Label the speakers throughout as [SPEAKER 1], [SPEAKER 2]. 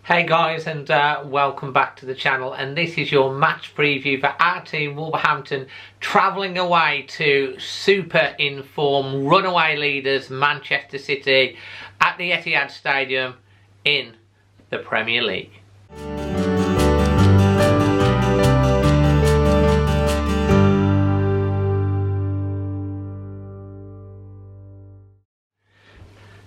[SPEAKER 1] Hey guys, and welcome back to the channel, and this is your match preview for our team Wolverhampton travelling away to super in-form runaway leaders Manchester City at the Etihad Stadium in the Premier League.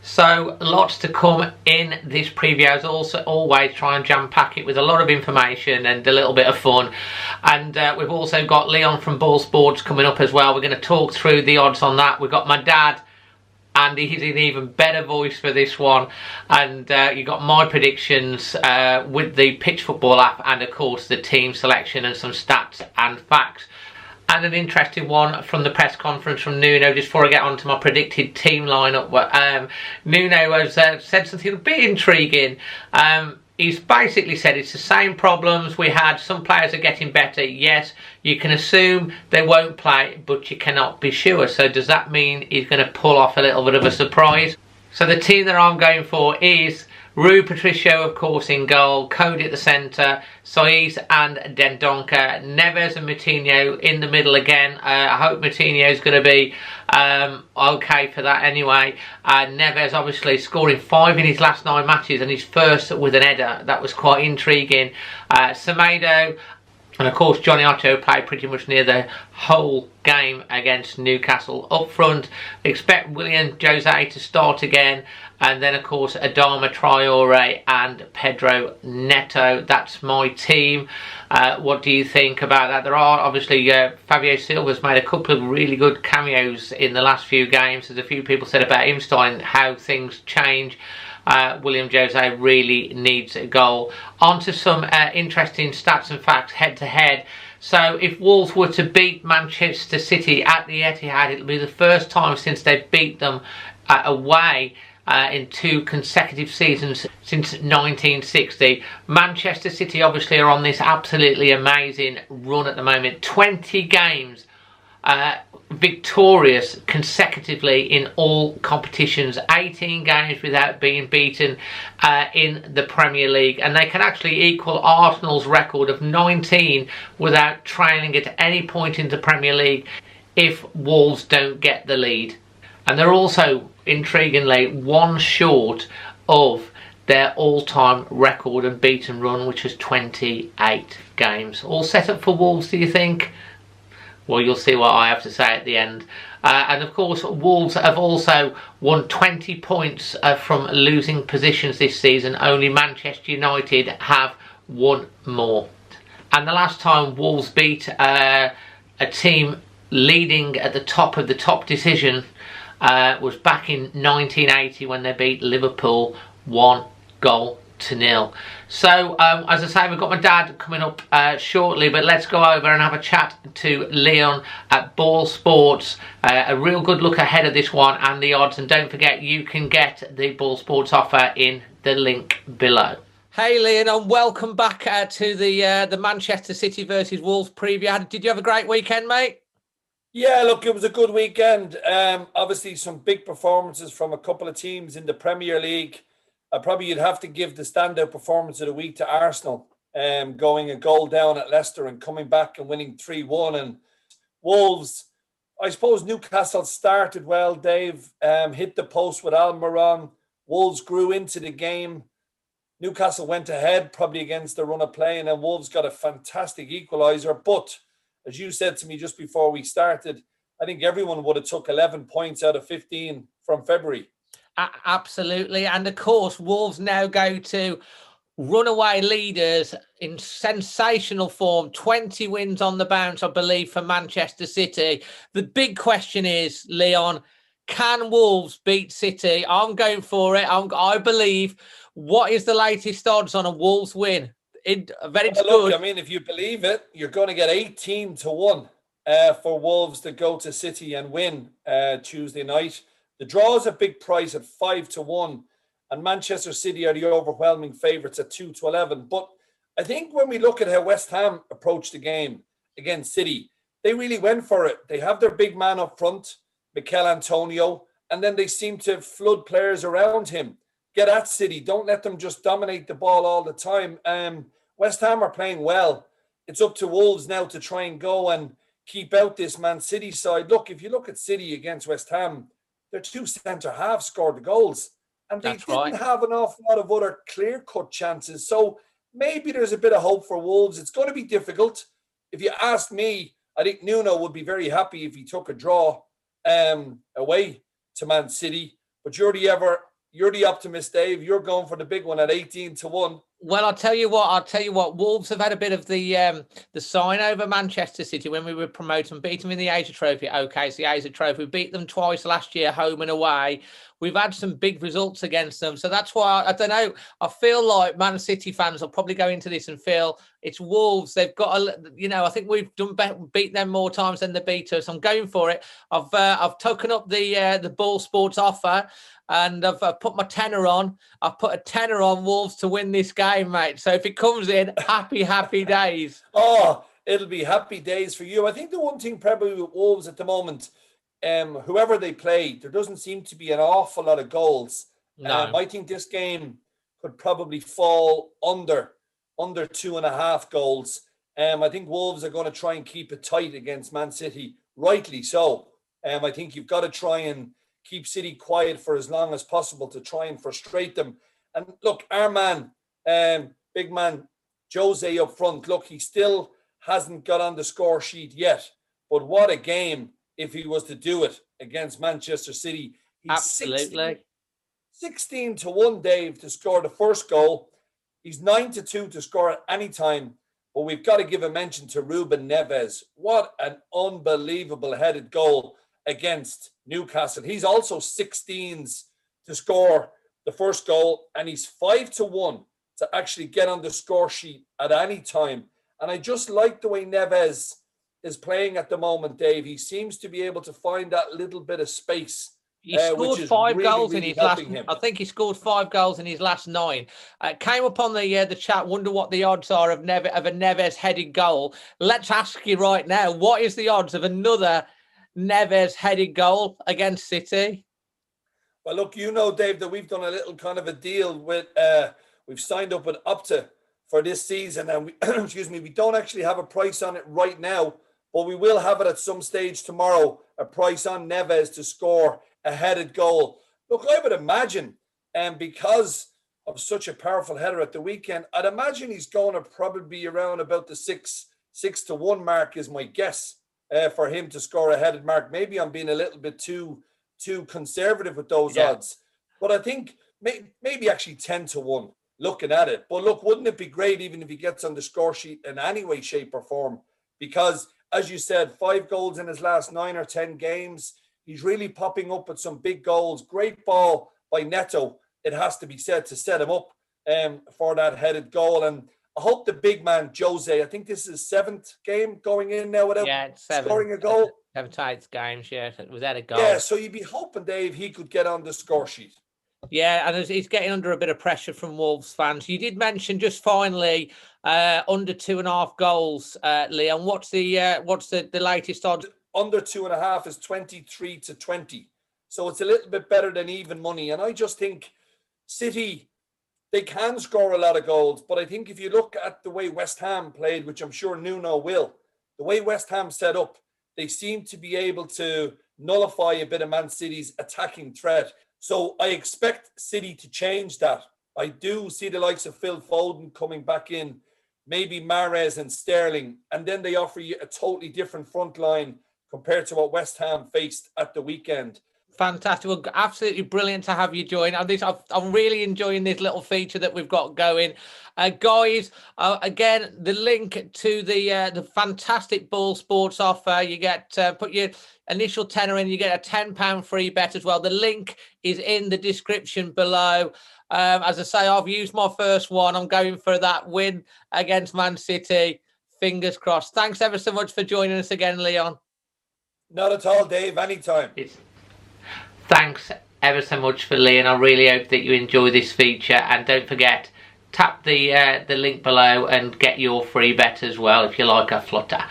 [SPEAKER 1] So lots to come in this preview. As always, try and jam pack it with a lot of information and a little bit of fun. And we've also got Leon from BoyleSports coming up as well. We're going to talk through the odds on that. We've got my dad, and he's in even better voice for this one. And you got my predictions with the Pitch Football app, and of course the team selection and some stats and facts. And an interesting one from the press conference from Nuno, just before I get on to my predicted team lineup. Nuno has said something a bit intriguing. He's basically said it's the same problems we had. Some players are getting better. Yes, you can assume they won't play, but you cannot be sure. So does that mean he's going to pull off a little bit of a surprise? So the team that I'm going for is Rui Patricio, of course, in goal, Cody at the centre, Saiz and Dendoncker, Neves and Moutinho in the middle again. I hope Moutinho is going to be okay for that anyway. Neves obviously scoring 5 in his last 9 matches and his first with an header. That was quite intriguing. Semedo, and of course Johnny Otto played pretty much near the whole game against Newcastle. Up front, expect William Jose to start again. And then, of course, Adama Traore and Pedro Neto. That's my team. What do you think about that? There are, obviously, Fabio Silva's made a couple of really good cameos in the last few games. As a few people said about him starting, how things change. William Jose really needs a goal. On to some interesting stats and facts head-to-head. So if Wolves were to beat Manchester City at the Etihad, it'll be the first time since they beat them away in 2 consecutive seasons since 1960. Manchester City obviously are on this absolutely amazing run at the moment. 20 games victorious consecutively in all competitions. 18 games without being beaten in the Premier League. And they can actually equal Arsenal's record of 19 without trailing at any point in the Premier League if Wolves don't get the lead. And they're also, intriguingly, 1 short of their all-time record and beaten run, which was 28 games. All set up for Wolves, do you think? Well, you'll see what I have to say at the end. And of course, Wolves have also won 20 points from losing positions this season. Only Manchester United have 1 more. And the last time Wolves beat a team leading at the top of the top decision was back in 1980 when they beat Liverpool 1-0. So as I say, we've got my dad coming up shortly, but let's go over and have a chat to Leon at BoyleSports. A real good look ahead of this one and the odds, and don't forget you can get the BoyleSports offer in the link below. Hey Leon, and welcome back to the Manchester City versus Wolves preview. Did you have a great weekend, mate?
[SPEAKER 2] Yeah, look, it was a good weekend. Obviously, some big performances from a couple of teams in the Premier League. Probably you'd have to give the standout performance of the week to Arsenal, going a goal down at Leicester and coming back and winning 3-1. And Wolves, I suppose Newcastle started well, Dave, hit the post with Almiron. Wolves grew into the game. Newcastle went ahead, probably against the run of play, and then Wolves got a fantastic equaliser. But as you said to me just before we started, I think everyone would have took 11 points out of 15 from February.
[SPEAKER 1] Absolutely. And of course, Wolves now go to runaway leaders in sensational form. 20 wins on the bounce, I believe, for Manchester City. The big question is, Leon, can Wolves beat City? I'm going for it. I believe. What is the latest odds on a Wolves win?
[SPEAKER 2] Look, I mean, if you believe it, you're going to get 18-1 for Wolves to go to City and win Tuesday night. The draw is a big price at 5-1, and Manchester City are the overwhelming favourites at 2-11. But I think when we look at how West Ham approached the game against City, they really went for it. They have their big man up front, Mikel Antonio, and then they seem to flood players around him. get at City. Don't let them just dominate the ball all the time. West Ham are playing well. It's up to Wolves now to try and go and keep out this Man City side. Look, if you look at City against West Ham, their two centre-halves scored the goals. And they didn't have an awful lot of other clear-cut chances. So maybe there's a bit of hope for Wolves. It's going to be difficult. If you ask me, I think Nuno would be very happy if he took a draw away to Man City. But you're the optimist, Dave. You're going for the big one at 18-1.
[SPEAKER 1] Well, I'll tell you what. Wolves have had a bit of the sign over Manchester City when we were promoted and beat them in the Asia Trophy. Okay, it's the Asia Trophy. We beat them twice last year, home and away. We've had some big results against them. So that's why, I don't know, I feel like Man City fans will probably go into this and feel it's Wolves. They've got I think we've beat them more times than they beat us. I'm going for it. I've taken up the BoyleSports offer. And I've put my tenner on. I've put a tenner on Wolves to win this game, mate. So if it comes in, happy days.
[SPEAKER 2] Oh, it'll be happy days for you. I think the one thing probably with Wolves at the moment, whoever they play, there doesn't seem to be an awful lot of goals.
[SPEAKER 1] No.
[SPEAKER 2] I think this game could probably fall under 2.5 goals. I think Wolves are going to try and keep it tight against Man City, rightly so. I think you've got to try and keep City quiet for as long as possible to try and frustrate them. And look, our man, big man, Jose up front, look, he still hasn't got on the score sheet yet. But what a game if he was to do it against Manchester City. He's
[SPEAKER 1] absolutely
[SPEAKER 2] 16-1, Dave, to score the first goal. He's 9-2 to score at any time. But we've got to give a mention to Ruben Neves. What an unbelievable headed goal against Newcastle. He's also 16s to score the first goal, and he's 5-1 to actually get on the score sheet at any time. And I just like the way Neves is playing at the moment, Dave. He seems to be able to find that little bit of space.
[SPEAKER 1] He scored 5 goals in his last.
[SPEAKER 2] Him.
[SPEAKER 1] I think he scored 5 goals in his last 9. Came up on the chat. Wonder what the odds are of a Neves headed goal. Let's ask you right now. What is the odds of another Neves headed goal against City?
[SPEAKER 2] Well, look, you know, Dave, that we've done a little kind of a deal with. We've signed up with Opta for this season, and we don't actually have a price on it right now, but we will have it at some stage tomorrow. A price on Neves to score a headed goal. Look, I would imagine, because of such a powerful header at the weekend, I'd imagine he's going to probably be around about the 6-1 mark is my guess. For him to score a headed mark. Maybe I'm being a little bit too conservative with those odds. But I think maybe actually 10-1 looking at it. But look, wouldn't it be great even if he gets on the score sheet in any way, shape or form? Because, as you said, 5 goals in his last 9 or 10 games. He's really popping up with some big goals. Great ball by Neto, it has to be said, to set him up for that headed goal. And I hope the big man, Jose, I think this is his 7th game going in now without scoring a goal.
[SPEAKER 1] 7 tight games, yeah. Without a goal.
[SPEAKER 2] Yeah, so you'd be hoping, Dave, he could get on the score sheet.
[SPEAKER 1] Yeah, and he's getting under a bit of pressure from Wolves fans. You did mention just finally under 2.5 goals, Leon. What's the latest odds?
[SPEAKER 2] Under 2.5 is 23-20. So it's a little bit better than even money. And I just think City, they can score a lot of goals, but I think if you look at the way West Ham played, which I'm sure Nuno will, the way West Ham set up, they seem to be able to nullify a bit of Man City's attacking threat. So I expect City to change that. I do see the likes of Phil Foden coming back in, maybe Mahrez and Sterling, and then they offer you a totally different front line compared to what West Ham faced at the weekend.
[SPEAKER 1] Fantastic. Well, absolutely brilliant to have you join. I'm really enjoying this little feature that we've got going. Guys, again, the link to the fantastic BoyleSports offer. You get, put your initial tenner in, you get a £10 free bet as well. The link is in the description below. As I say, I've used my first one. I'm going for that win against Man City. Fingers crossed. Thanks ever so much for joining us again, Leon.
[SPEAKER 2] Not at all, Dave. Anytime.
[SPEAKER 1] Thanks ever so much for Lee, and I really hope that you enjoy this feature. And don't forget, tap the link below and get your free bet as well if you like a flutter.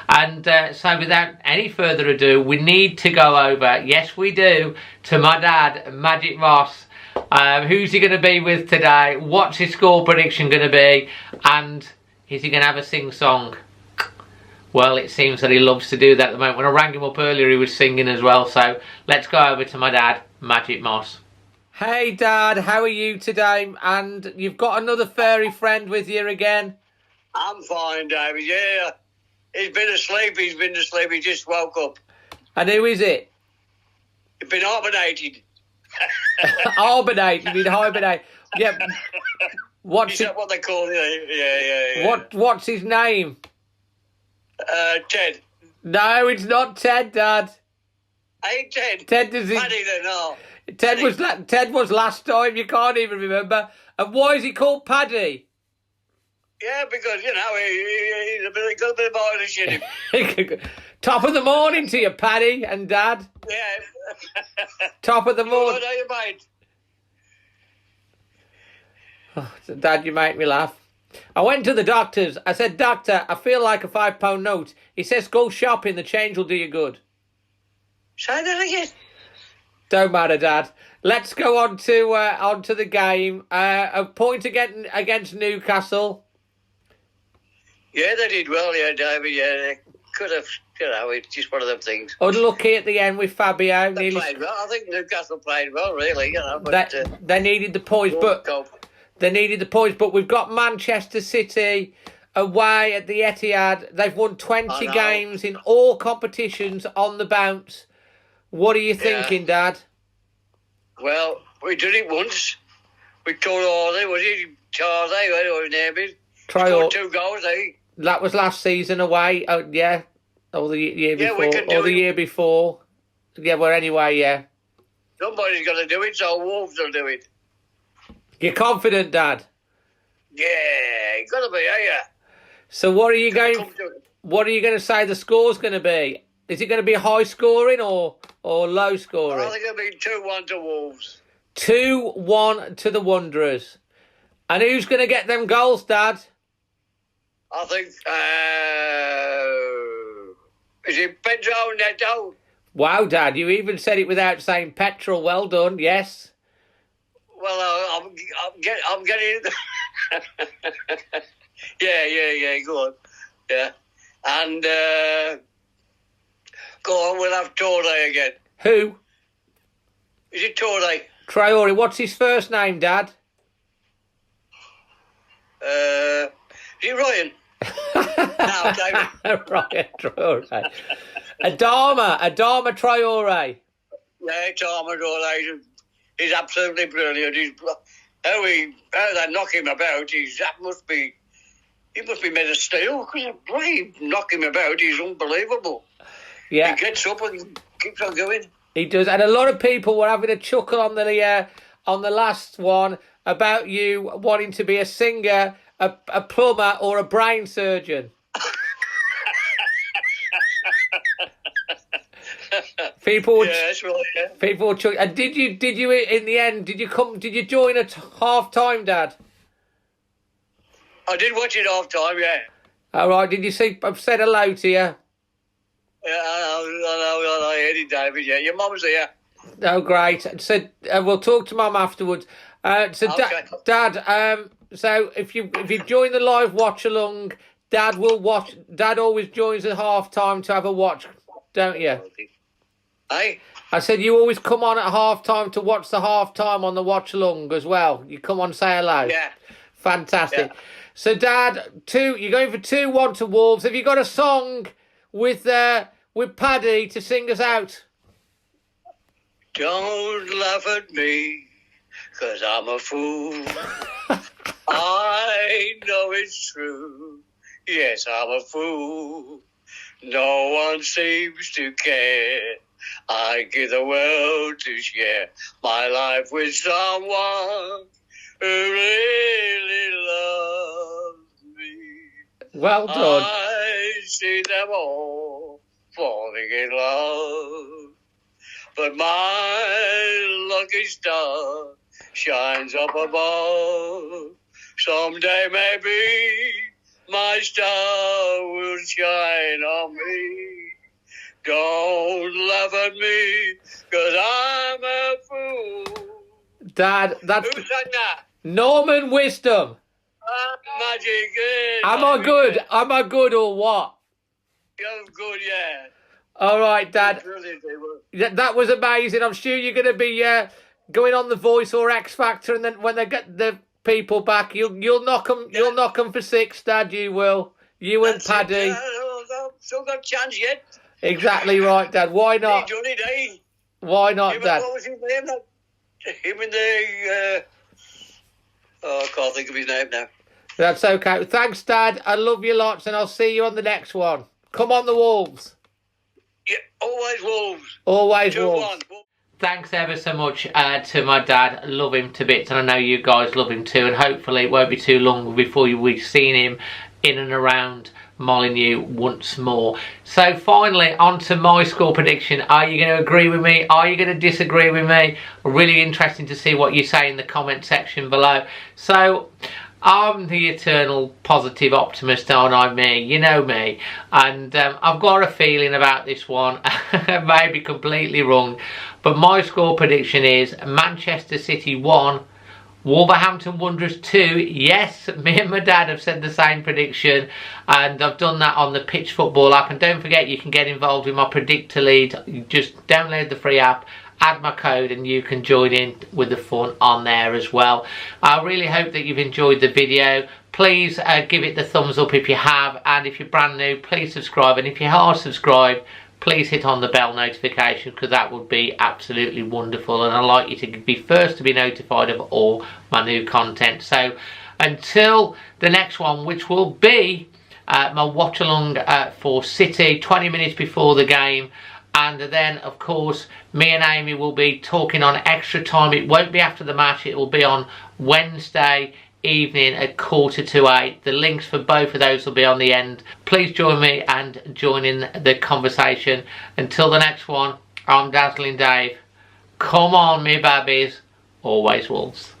[SPEAKER 1] And so without any further ado, we need to go over, yes we do, to my dad, Magic Ross. Who's he going to be with today? What's his score prediction going to be? And is he going to have a sing-song? Well, it seems that he loves to do that at the moment. When I rang him up earlier, he was singing as well. So let's go over to my dad, Magic Moss. Hey, Dad, how are you today? And you've got another furry friend with you again?
[SPEAKER 3] I'm fine, David, yeah. He's been asleep, he just woke up.
[SPEAKER 1] And who is it?
[SPEAKER 3] He's been hibernated.
[SPEAKER 1] Hibernate, you mean hibernate. Yeah.
[SPEAKER 3] Is that what they call it? Yeah.
[SPEAKER 1] What's his name?
[SPEAKER 3] Ted.
[SPEAKER 1] No, it's not Ted, Dad.
[SPEAKER 3] Hey, Ted.
[SPEAKER 1] Ted does
[SPEAKER 3] Paddy then, no.
[SPEAKER 1] Ted was last time, you can't even remember. And why is he called Paddy?
[SPEAKER 3] Yeah, because, he's got a bit of Irish in him.
[SPEAKER 1] Top of the morning to you, Paddy and Dad.
[SPEAKER 3] Yeah.
[SPEAKER 1] Top of the morning.
[SPEAKER 3] What are you, mate?
[SPEAKER 1] Oh, Dad, you make me laugh. I went to the doctor's. I said, Doctor, I feel like a £5 note. He says, go shopping, the change will do you good.
[SPEAKER 3] Say that again.
[SPEAKER 1] Don't matter, Dad. Let's go on to the game. A point against Newcastle.
[SPEAKER 3] Yeah, they did well, yeah, David, yeah. They could have, it's just one of them things.
[SPEAKER 1] Unlucky at the end with Fabio.
[SPEAKER 3] They played well. I think Newcastle played well, really,
[SPEAKER 1] But, they needed the points, but we've got Manchester City away at the Etihad. They've won 20 games in all competitions on the bounce. What are you thinking, Dad?
[SPEAKER 3] Well, we did it once. We caught all was it Charlie, whatever his name is? Scored 2 goals,
[SPEAKER 1] That was last season away. Oh, yeah. Or the year before. Year before. Yeah, well, anyway, yeah.
[SPEAKER 3] Somebody's got to do it, so Wolves will do it.
[SPEAKER 1] You're confident, Dad?
[SPEAKER 3] Yeah, you got to be, are you?
[SPEAKER 1] So what are you going to say the score's going to be? Is it going to be high scoring or low scoring?
[SPEAKER 3] I think it'll be 2-1 to Wolves.
[SPEAKER 1] 2-1 to the Wanderers. And who's going to get them goals, Dad?
[SPEAKER 3] I think, is it Pedro Neto?
[SPEAKER 1] Wow, Dad, you even said it without saying petrol. Well done, yes.
[SPEAKER 3] Well, I'm getting... yeah, go on. Yeah. And, go on, we'll have Torre again.
[SPEAKER 1] Who?
[SPEAKER 3] Is it Torre?
[SPEAKER 1] Traore. What's his first name, Dad?
[SPEAKER 3] Is it Ryan? No, David.
[SPEAKER 1] Ryan Traore. Adama Traore.
[SPEAKER 3] Yeah, Adama Traore. He's absolutely brilliant. How they knock him about, he must be made of steel. Because the way he knock him about, he's unbelievable.
[SPEAKER 1] Yeah.
[SPEAKER 3] He gets up and keeps on going.
[SPEAKER 1] He does, and a lot of people were having a chuckle on the last one about you wanting to be a singer, a plumber, or a brain surgeon. People would,
[SPEAKER 3] that's right, yeah.
[SPEAKER 1] People would chuckle. And did you in the end? Did you join at half time, Dad?
[SPEAKER 3] I did watch it half time, yeah.
[SPEAKER 1] All right. Did you see? I've said hello to you.
[SPEAKER 3] Yeah, I heard it, David. Yeah, your mum's here.
[SPEAKER 1] Oh, great. So we'll talk to Mum afterwards.
[SPEAKER 3] Okay.
[SPEAKER 1] Dad. So if you join the live watch along, Dad will watch. Dad always joins at half time to have a watch, don't you?
[SPEAKER 3] Hey.
[SPEAKER 1] I said you always come on at half time to watch the half time on the watch along as well. You come on, say hello.
[SPEAKER 3] Yeah.
[SPEAKER 1] Fantastic.
[SPEAKER 3] Yeah.
[SPEAKER 1] So, Dad, you're going for 2-1 to Wolves. Have you got a song with Paddy to sing us out?
[SPEAKER 3] Don't laugh at me, 'cause I'm a fool. I know it's true. Yes, I'm a fool. No one seems to care. I give the world to share my life with someone who really loves me.
[SPEAKER 1] Well done.
[SPEAKER 3] I see them all falling in love, but my lucky star shines up above. Someday maybe my star will shine on me. Don't laugh at me, 'cause I'm a fool.
[SPEAKER 1] Dad, that's
[SPEAKER 3] Who sang that?
[SPEAKER 1] Norman Wisdom.
[SPEAKER 3] Magic.
[SPEAKER 1] Am I good? Am I good or what?
[SPEAKER 3] You're good, yeah.
[SPEAKER 1] All right, Dad.
[SPEAKER 3] Brilliant, they were.
[SPEAKER 1] That was amazing. I'm sure you're going to be going on The Voice or X Factor, and then when they get the people back, you'll knock them.
[SPEAKER 3] Yeah.
[SPEAKER 1] You'll knock them for 6, Dad. You will. You and
[SPEAKER 3] That's
[SPEAKER 1] Paddy.
[SPEAKER 3] it, I've still got a chance yet.
[SPEAKER 1] Exactly right, Dad. Why not?
[SPEAKER 3] He done it, eh?
[SPEAKER 1] Why not,
[SPEAKER 3] Him,
[SPEAKER 1] Dad?
[SPEAKER 3] what was his name? Him and the... I can't think of his name now.
[SPEAKER 1] That's okay. Thanks, Dad. I love you lots, and I'll see you on the next one. Come on, the Wolves.
[SPEAKER 3] Yeah, always Wolves.
[SPEAKER 1] Always
[SPEAKER 3] 2-1.
[SPEAKER 1] Wolves. Thanks ever so much to my dad. Love him to bits, and I know you guys love him too, and hopefully it won't be too long before we've seen him in and around Molineux once more. So finally, on to my score prediction. Are you going to agree with me? Are you going to disagree with me? Really interesting to see what you say in the comment section below. So I'm the eternal positive optimist, aren't I? Me, you know me, and I've got a feeling about this one. I may be completely wrong, but my score prediction is Manchester City 1, Wolverhampton Wanderers 2. Yes, me and my dad have said the same prediction, and I've done that on the Pitch Football app. And don't forget, you can get involved in my Predictor Lead. You just download the free app, add my code, and you can join in with the fun on there as well. I really hope that you've enjoyed the video. Please give it the thumbs up if you have, and if you're brand new, please subscribe, and if you are subscribed, please hit on the bell notification, because that would be absolutely wonderful, and I'd like you to be first to be notified of all my new content. So until the next one, which will be my watch along for City 20 minutes before the game, and then of course me and Amy will be talking on Extra Time. It won't be after the match, it will be on Wednesday evening at 7:45. The links for both of those will be on the end. Please join me and join in the conversation. Until the next one, I'm Dazzling Dave. Come on, me babbies. Always Wolves.